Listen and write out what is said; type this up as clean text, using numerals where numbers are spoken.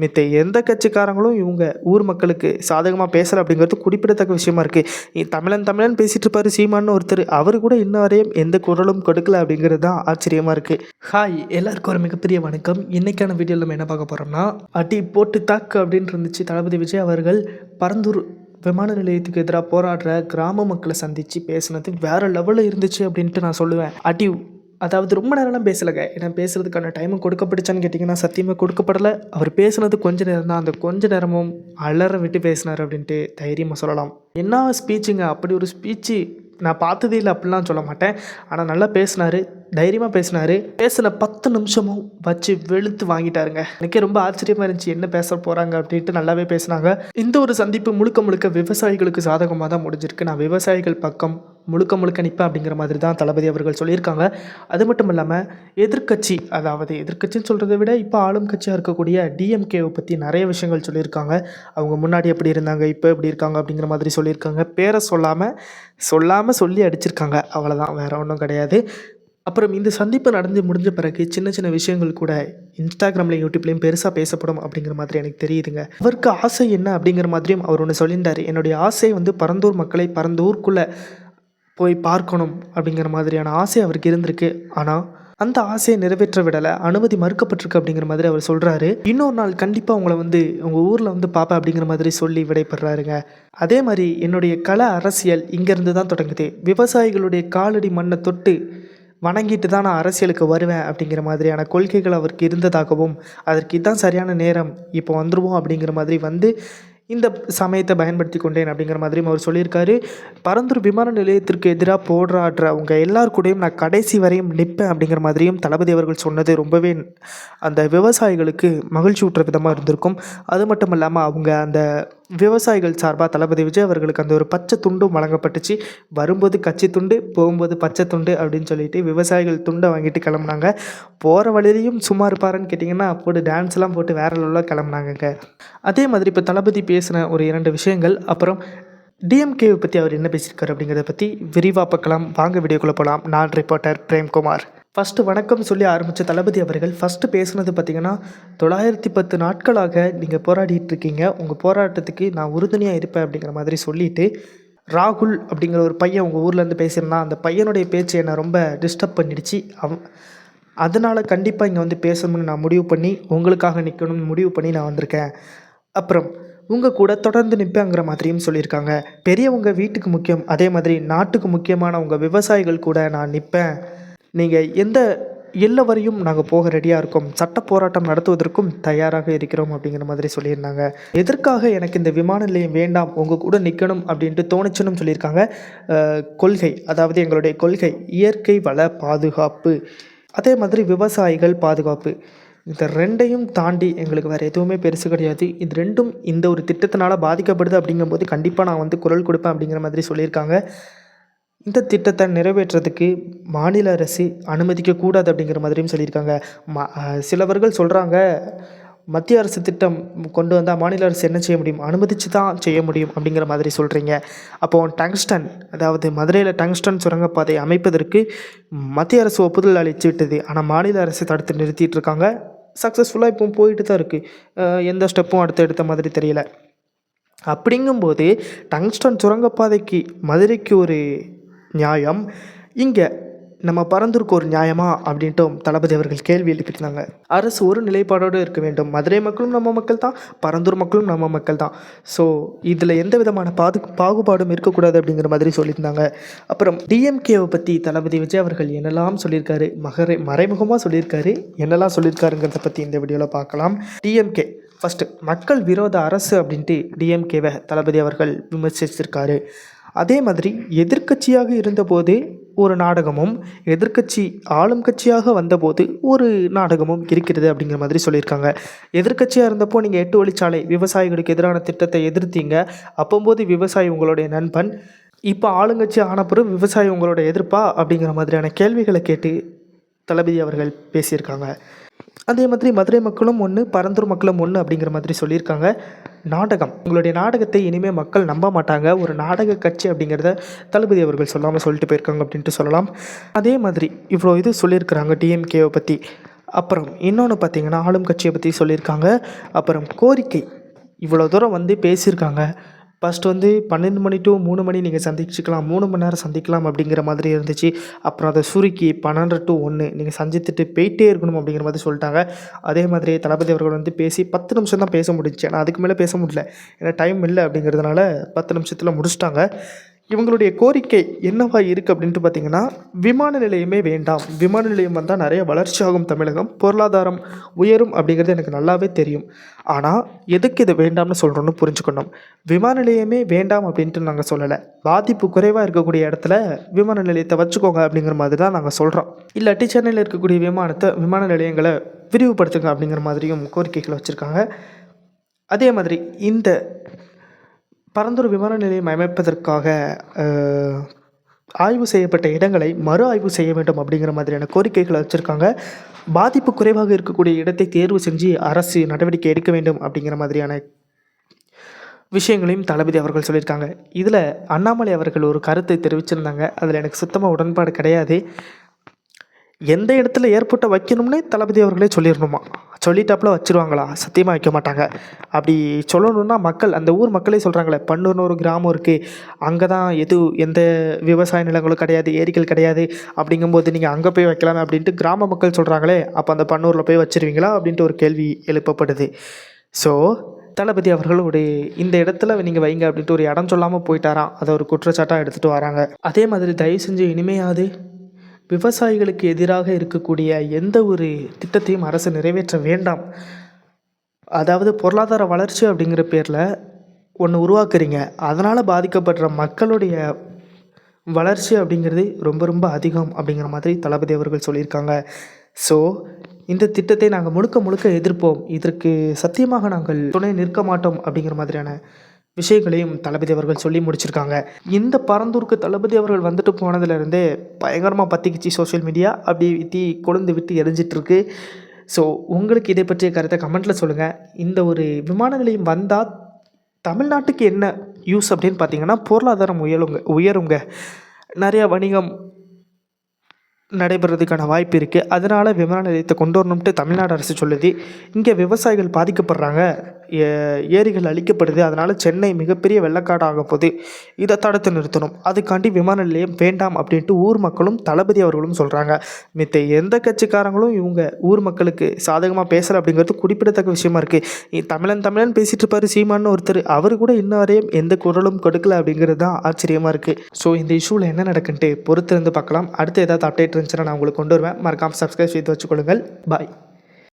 மித்த எந்த கட்சிக்காரங்களும் இவங்க ஊர் மக்களுக்கு சாதகமாக பேசலை அப்படிங்கிறது குறிப்பிடத்தக்க விஷயமா இருக்குது. தமிழன் தமிழன் பேசிகிட்டு இருப்பார் சீமான்னு ஒருத்தர், அவர் கூட இன்ன வரையும் எந்த குரலும் கொடுக்கல அப்படிங்கிறது தான் ஆச்சரியமாக இருக்குது. ஹாய், எல்லாருக்கும் ஒரு மிகப்பெரிய வணக்கம். இன்றைக்கான வீடியோவில் நம்ம என்ன பார்க்க போகிறோம்னா, அடி போட்டு தாக்கு அப்படின்னு இருந்துச்சு. தளபதி விஜய் அவர்கள் பரந்தூர் விமான நிலையத்துக்கு எதிராக போராடுற கிராம மக்களை சந்தித்து பேசுனது வேறு லெவலில் இருந்துச்சு அப்படின்ட்டு நான் சொல்லுவேன். அதாவது ரொம்ப நேரம்லாம் பேசலைங்க. ஏன்னா பேசுகிறதுக்கான டைமும் கொடுக்கப்பட்டுச்சான்னு கேட்டிங்கன்னா சத்தியமாக கொடுக்கப்படலை. அவர் பேசுனது கொஞ்ச நேரம் தான். அந்த கொஞ்ச நேரமும் அலற விட்டு பேசினார் அப்படின்ட்டு தைரியமாக சொல்லலாம். என்ன ஸ்பீச்சுங்க, அப்படி ஒரு ஸ்பீச்சு நான் பார்த்ததே இல்லை அப்படிலாம் சொல்ல மாட்டேன். ஆனால் நல்லா பேசினார், தைரியமாக பேசினார். பேசின 10 நிமிஷமும் வச்சு வெளுத்து வாங்கிட்டாருங்க. எனக்கே ரொம்ப ஆச்சரியமாக இருந்துச்சு, என்ன பேச போகிறாங்க அப்படின்ட்டு. நல்லாவே பேசினாங்க. இந்த ஒரு சந்திப்பு முழுக்க முழுக்க விவசாயிகளுக்கு சாதகமாக தான் முடிஞ்சிருக்கு. நான் விவசாயிகள் பக்கம் முழுக்க நிற்பேன் அப்படிங்கிற மாதிரி தான் தளபதி அவர்கள் சொல்லியிருக்காங்க. அது மட்டும் இல்லாமல் எதிர்க்கட்சி, அதாவது எதிர்க்கட்சின்னு சொல்கிறத விட இப்போ ஆளும் கட்சியாக இருக்கக்கூடிய டிஎம்கேவை பற்றி நிறைய விஷயங்கள் சொல்லியிருக்காங்க. அவங்க முன்னாடி எப்படி இருந்தாங்க, இப்போ எப்படி இருக்காங்க அப்படிங்கிற மாதிரி சொல்லியிருக்காங்க. பேரை சொல்லாமல் சொல்லி அடிச்சிருக்காங்க, அவ்வளோதான், வேறு ஒன்றும் கிடையாது. அப்புறம் இந்த சந்திப்பு நடந்து முடிஞ்ச பிறகு சின்ன சின்ன விஷயங்கள் கூட இன்ஸ்டாகிராம்லையும் யூடியூப்லேயும் பெருசாக பேசப்படும் அப்படிங்கிற மாதிரி எனக்கு தெரியுதுங்க. அவருக்கு ஆசை என்ன அப்படிங்கிற மாதிரியும் அவர் ஒன்று சொல்லியிருந்தார். என்னுடைய ஆசை பரந்தூர் மக்களை பரந்தூருக்குள்ளே போய் பார்க்கணும் அப்படிங்கிற மாதிரியான ஆசை அவருக்கு இருந்திருக்கு. ஆனால் அந்த ஆசையை நிறைவேற்ற விடலை, அனுமதி மறுக்கப்பட்டிருக்கு அப்படிங்கிற மாதிரி அவர் சொல்கிறாரு. இன்னொரு நாள் கண்டிப்பாக உங்களை உங்கள் ஊரில் பார்ப்பேன் அப்படிங்கிற மாதிரி சொல்லி விடைபெறாருங்க. அதே மாதிரி என்னுடைய கள அரசியல் இங்கேருந்து தான் தொடங்குது. விவசாயிகளுடைய காலடி மண்ணை தொட்டு வணங்கிட்டு தான் நான் அரசியலுக்கு வருவேன் அப்படிங்கிற மாதிரியான கொள்கைகள் அவருக்கு இருந்ததாகவும், அதற்கு இதுதான் சரியான நேரம், இப்போ வந்துடுவோம் அப்படிங்கிற மாதிரி இந்த சமயத்தை பயன்படுத்தி கொண்டேன் அப்படிங்கிற மாதிரியும் அவர் சொல்லியிருக்காரு. பரந்தூர் விமான நிலையத்திற்கு எதிராக போராடுறவங்க எல்லார் கூடயும் நான் கடைசி வரையும் நிற்பேன் அப்படிங்கிற மாதிரியும் தளபதி அவர்கள் சொன்னது ரொம்பவே அந்த விவசாயிகளுக்கு மகிழ்ச்சி ஊட்டுற விதமாக இருந்திருக்கும். அது மட்டும் இல்லாமல் அவங்க அந்த விவசாயிகள் சார்பாக தளபதி விஜய் அவர்களுக்கு அந்த ஒரு பச்சை துண்டும் வழங்கப்பட்டுச்சு. வரும்போது கட்சி துண்டு, போகும்போது பச்சை துண்டு அப்படின்னு சொல்லிட்டு விவசாயிகள் துண்டை வாங்கிட்டு கிளம்புனாங்க. போகிற வழியிலையும் சும்மா இருப்பாருன்னு கேட்டிங்கன்னா போட்டு டான்ஸ்லாம் போட்டு வேற லெவலில் கிளம்புனாங்க. அதே மாதிரி இப்போ தளபதி பேசின ஒரு 2 விஷயங்கள், அப்புறம் டிஎம்கேவை பற்றி அவர் என்ன பேசியிருக்காரு அப்படிங்கிறத பற்றி விரிவாக பார்க்கலாம். வாங்க வீடியோக்குள்ளே போகலாம். நான் ரிப்போர்ட்டர் பிரேம்குமார். ஃபஸ்ட்டு வணக்கம் சொல்லி ஆரம்பித்த தளபதி அவர்கள் ஃபஸ்ட்டு பேசுனது பார்த்திங்கன்னா, 910 நாட்களாக நீங்கள் போராடிட்டு இருக்கீங்க, உங்கள் போராட்டத்துக்கு நான் உறுதுணையாக இருப்பேன் அப்படிங்கிற மாதிரி சொல்லிவிட்டு, ராகுல் அப்படிங்கிற ஒரு பையன் உங்கள் ஊர்லேருந்து பேசியிருந்தான். அந்த பையனுடைய பேச்சு என்னை ரொம்ப டிஸ்டர்ப் பண்ணிடுச்சு. அதனால் கண்டிப்பாக இங்கே பேசணும்னு நான் முடிவு பண்ணி, உங்களுக்காக நிற்கணும்னு முடிவு பண்ணி நான் வந்திருக்கேன். அப்புறம் உங்கள் கூட தொடர்ந்து நிற்பேங்கிற மாதிரியும் சொல்லியிருக்காங்க. பெரியவங்க வீட்டுக்கு முக்கியம், அதே மாதிரி நாட்டுக்கு முக்கியமான உங்கள் விவசாயிகள் கூட நான் நிற்பேன். நீங்கள் எந்த எல்லை வரையும் நாங்கள் போக ரெடியாக இருக்கோம், சட்ட போராட்டம் நடத்துவதற்கும் தயாராக இருக்கிறோம் அப்படிங்கிற மாதிரி சொல்லியிருந்தாங்க. எதற்காக எனக்கு இந்த விமான நிலையம் வேண்டாம், உங்கள் கூட நிற்கணும் அப்படின்ட்டு தோணுச்சுன்னு சொல்லியிருக்காங்க. கொள்கை, அதாவது எங்களுடைய கொள்கை இயற்கை வள பாதுகாப்பு, அதே மாதிரி விவசாயிகள் பாதுகாப்பு, இந்த 2ஐயும் தாண்டி எங்களுக்கு வேறு எதுவுமே பெருசு கிடையாது. இது 2ம் இந்த ஒரு திட்டத்தினால் பாதிக்கப்படுது அப்படிங்கும்போது கண்டிப்பாக நான் குரல் கொடுப்பேன் அப்படிங்கிற மாதிரி சொல்லியிருக்காங்க. இந்த திட்டத்தை நிறைவேற்றுறதுக்கு மாநில அரசு அனுமதிக்கக்கூடாது அப்படிங்கிற மாதிரியும் சொல்லியிருக்காங்க. சிலவர்கள் சொல்கிறாங்க, மத்திய அரசு திட்டம் கொண்டு வந்தால் மாநில அரசு என்ன செய்ய முடியும், அனுமதித்து தான் செய்ய முடியும் அப்படிங்கிற மாதிரி சொல்கிறீங்க. அப்போது டங்ஸ்டன், அதாவது மதுரையில் டங்ஸ்டன் சுரங்கப்பாதை அமைப்பதற்கு மத்திய அரசு ஒப்புதல் அளித்து விட்டது. ஆனால் மாநில அரசு தடுத்து நிறுத்திட்டு இருக்காங்க. சக்ஸஸ்ஃபுல்லாக இப்போ போயிட்டு தான் இருக்குது. எந்த ஸ்டெப்பும் அடுத்து எடுத்த மாதிரி தெரியல. அப்படிங்கும்போது டங்ஸ்டன் சுரங்கப்பாதைக்கு மதுரைக்கு ஒரு நியாயம், இங்கே நம்ம பரந்தூருக்கு ஒரு நியாயமா அப்படின்ட்டும் தளபதி அவர்கள் கேள்வி எழுப்பியிருந்தாங்க. அரசு ஒரு நிலைப்பாடோடு இருக்க வேண்டும். மதுரை மக்களும் நம்ம மக்கள் தான், பரந்தூர் மக்களும் நம்ம மக்கள் தான். ஸோ இதில் எந்த விதமான பாகுபாடும் இருக்கக்கூடாது அப்படிங்கிற மாதிரி சொல்லியிருந்தாங்க. அப்புறம் டிஎம்கேவை பற்றி தளபதி விஜய் அவர்கள் என்னெல்லாம் சொல்லியிருக்காரு, மறைமுகமாக சொல்லியிருக்காரு, என்னெல்லாம் சொல்லியிருக்காருங்கிறத பற்றி இந்த வீடியோவில் பார்க்கலாம். டிஎம்கே ஃபஸ்ட்டு மக்கள் விரோத அரசு அப்படின்ட்டு டிஎம்கேவை தளபதி அவர்கள் விமர்சிச்சிருக்காரு. அதே மாதிரி எதிர்க்கட்சியாக இருந்தபோது ஒரு நாடகமும், எதிர்க்கட்சி ஆளும் கட்சியாக வந்தபோது ஒரு நாடகமும் இருக்கிறது அப்படிங்கிற மாதிரி சொல்லியிருக்காங்க. எதிர்க்கட்சியாக இருந்தப்போ நீங்கள் 8 வழிச்சாலை விவசாயிகளுக்கு எதிரான திட்டத்தை எதிர்த்தீங்க, அப்போது விவசாயி உங்களுடைய நண்பன். இப்போ ஆளுங்கட்சி ஆனப்புறம் விவசாயி உங்களோட எதிர்ப்பா அப்படிங்கிற மாதிரியான கேள்விகளை கேட்டு தளபதி அவர்கள் பேசியிருக்காங்க. அதே மாதிரி மதுரை மக்களும் ஒன்று, பரந்தூர் மக்களும் ஒன்று அப்படிங்கிற மாதிரி சொல்லியிருக்காங்க. நாடகம், உங்களுடைய நாடகத்தை இனிமேல் மக்கள் நம்ப மாட்டாங்க, ஒரு நாடக கட்சி அப்படிங்கிறத தளபதி அவர்கள் சொல்லாமல் சொல்லிட்டு போயிருக்காங்க அப்படின்ட்டு சொல்லலாம். அதே மாதிரி இவ்வளோ இது சொல்லியிருக்கிறாங்க டிஎம்கேவை பற்றி. அப்புறம் இன்னொன்று பார்த்தீங்கன்னா, ஆளும் கட்சியை பற்றி சொல்லியிருக்காங்க. அப்புறம் கோரிக்கை இவ்வளோ தூரம் வந்து பேசியிருக்காங்க. ஃபர்ஸ்ட் வந்து 12 மணி டூ 3 மணி நீங்கள் சந்திச்சுக்கலாம், 3 மணி நேரம் சந்திக்கலாம் அப்படிங்கிற மாதிரி இருந்துச்சு. அப்புறம் அதை சுருக்கி 12 டூ 1 நீங்கள் சந்தித்துட்டு போயிட்டே இருக்கணும் அப்படிங்கிற மாதிரி சொல்லிட்டாங்க. அதே மாதிரி தளபதி அவர்கள் வந்து பேசி 10 நிமிஷம் தான் பேச முடிஞ்சுச்சு. ஆனால் அதுக்கு மேலே பேச முடியல. ஏன்னா டைம் இல்லை அப்படிங்கிறதுனால 10 நிமிஷத்தில் முடிச்சிட்டாங்க. இவங்களுடைய கோரிக்கை என்னவா இருக்குது அப்படின்ட்டு பார்த்தீங்கன்னா, விமான நிலையமே வேண்டாம். விமான நிலையம் வந்தால் நிறைய வளர்ச்சியாகும் தமிழகம், பொருளாதாரம் உயரும் அப்படிங்கிறது எனக்கு நல்லாவே தெரியும். ஆனால் எதுக்கு இது வேண்டாம்னு சொல்கிறோன்னு புரிஞ்சுக்கணும். விமான நிலையமே வேண்டாம் அப்படின்ட்டு நாங்கள் சொல்லலை. பாதிப்பு குறைவாக இருக்கக்கூடிய இடத்துல விமான நிலையத்தை வச்சுக்கோங்க அப்படிங்கிற மாதிரி தான் நாங்கள் சொல்கிறோம். இல்லாட்டி சென்னையில் இருக்கக்கூடிய விமான நிலையங்களை விரிவுபடுத்துங்க அப்படிங்கிற மாதிரியும் கோரிக்கைகள் வச்சுருக்காங்க. அதே மாதிரி இந்த பரந்தூர் விமான நிலையம் அமைப்பதற்காக ஆய்வு செய்யப்பட்ட இடங்களை மறு ஆய்வு செய்ய வேண்டும் அப்படிங்கிற மாதிரியான கோரிக்கைகளை வச்சுருக்காங்க. பாதிப்பு குறைவாக இருக்கக்கூடிய இடத்தை தேர்வு செஞ்சு அரசு நடவடிக்கை எடுக்க வேண்டும் அப்படிங்கிற மாதிரியான விஷயங்களையும் தளபதி அவர்கள் சொல்லியிருக்காங்க. இதில் அண்ணாமலை அவர்கள் ஒரு கருத்தை தெரிவிச்சிருந்தாங்க. அதில் எனக்கு சுத்தமாக உடன்பாடு கிடையாது. எந்த இடத்துல ஏர்போர்ட்டை வைக்கணும்னு தளபதி அவர்களே சொல்லிடணுமா? சொல்லிட்டாப்புல வச்சுருவாங்களா? சத்தியமாக வைக்க மாட்டாங்க. அப்படி சொல்லணுன்னா அந்த ஊர் மக்களே சொல்கிறாங்களே, பன்னூர்னு ஒரு கிராமம் இருக்குது, அங்கே தான் எந்த விவசாய நிலங்களும் கிடையாது, ஏரிகள் கிடையாது. அப்படிங்கும்போது நீங்கள் அங்கே போய் வைக்கலாமே அப்படின்ட்டு கிராம மக்கள் சொல்கிறாங்களே, அப்போ அந்த பன்னூரில் போய் வச்சுருவீங்களா அப்படின்ட்டு ஒரு கேள்வி எழுப்பப்படுது. ஸோ தளபதி அவர்கள் இந்த இடத்துல நீங்கள் வைங்க அப்படின்ட்டு ஒரு இடம் சொல்லாமல் போயிட்டாராம். அதை ஒரு குற்றச்சாட்டாக எடுத்துகிட்டு வராங்க. அதே மாதிரி தயவு செஞ்சு இனிமையாவது விவசாயிகளுக்கு எதிராக இருக்கக்கூடிய எந்த ஒரு திட்டத்தையும் அரசு நிறைவேற்ற வேண்டாம். அதாவது பொருளாதார வளர்ச்சி அப்படிங்கிற பேரில் ஒன்று உருவாக்குறீங்க, அதனால் பாதிக்கப்படுற மக்களுடைய வளர்ச்சி அப்படிங்கிறது ரொம்ப ரொம்ப அதிகம் அப்படிங்கிற மாதிரி தளபதி அவர்கள் சொல்லியிருக்காங்க. ஸோ இந்த திட்டத்தை நாங்கள் முழுக்க எதிர்ப்போம், இதற்கு சத்தியமாக நாங்கள் துணை நிற்க மாட்டோம் அப்படிங்கிற மாதிரியான விஷயங்களையும் தளபதி அவர்கள் சொல்லி முடிச்சிருக்காங்க. இந்த பரந்தூருக்கு தளபதி அவர்கள் வந்துட்டு போனதுலேருந்தே பயங்கரமாக பற்றிக்கிச்சு சோஷியல் மீடியா. அப்படி கொழுந்து விட்டு எரிஞ்சிட்ருக்கு. ஸோ உங்களுக்கு இதை பற்றிய கருத்தை கமெண்ட்டில் சொல்லுங்கள். இந்த ஒரு விமான நிலையம் வந்தால் தமிழ்நாட்டுக்கு என்ன யூஸ் அப்படின்னு பார்த்தீங்கன்னா, பொருளாதாரம் உயருங்க, நிறையா வணிகம் நடைபெறதுக்கான வாய்ப்பு இருக்குது. அதனால் விமான நிலையத்தை கொண்டு வரணும்ட்டு தமிழ்நாடு அரசு சொல்லுது. இங்கே விவசாயிகள் பாதிக்கப்படுறாங்க, ஏரிகள் அழிக்கப்படுது, அதனால் சென்னை மிகப்பெரிய வெள்ளக்காடு ஆக போகுது, இதை தடுத்து நிறுத்தணும், அதுக்காண்டி விமான நிலையம் வேண்டாம் அப்படின்ட்டு ஊர் மக்களும் தளபதி அவர்களும் சொல்கிறாங்க. மித்த எந்த கட்சிக்காரங்களும் இவங்க ஊர் மக்களுக்கு சாதகமாக பேசலை அப்படிங்கிறது குறிப்பிடத்தக்க விஷயமா இருக்குது. தமிழன் பேசிகிட்டு இருப்பார் சீமான்னு ஒருத்தர், அவர் கூட இன்ன வரையும் எந்த குரலும் கொடுக்கல அப்படிங்கிறது தான் ஆச்சரியமாக இருக்குது. ஸோ இந்த இஷ்யூவில் என்ன நடக்குன்ட்டு பொறுத்திருந்து பார்க்கலாம். அடுத்து ஏதாவது அப்டேட் இருந்துச்சுன்னா நான் உங்களுக்கு கொண்டு வருவேன். மறக்காமல் சப்ஸ்கிரைப் செய்து வச்சுக்கொள்ளுங்கள். பாய்.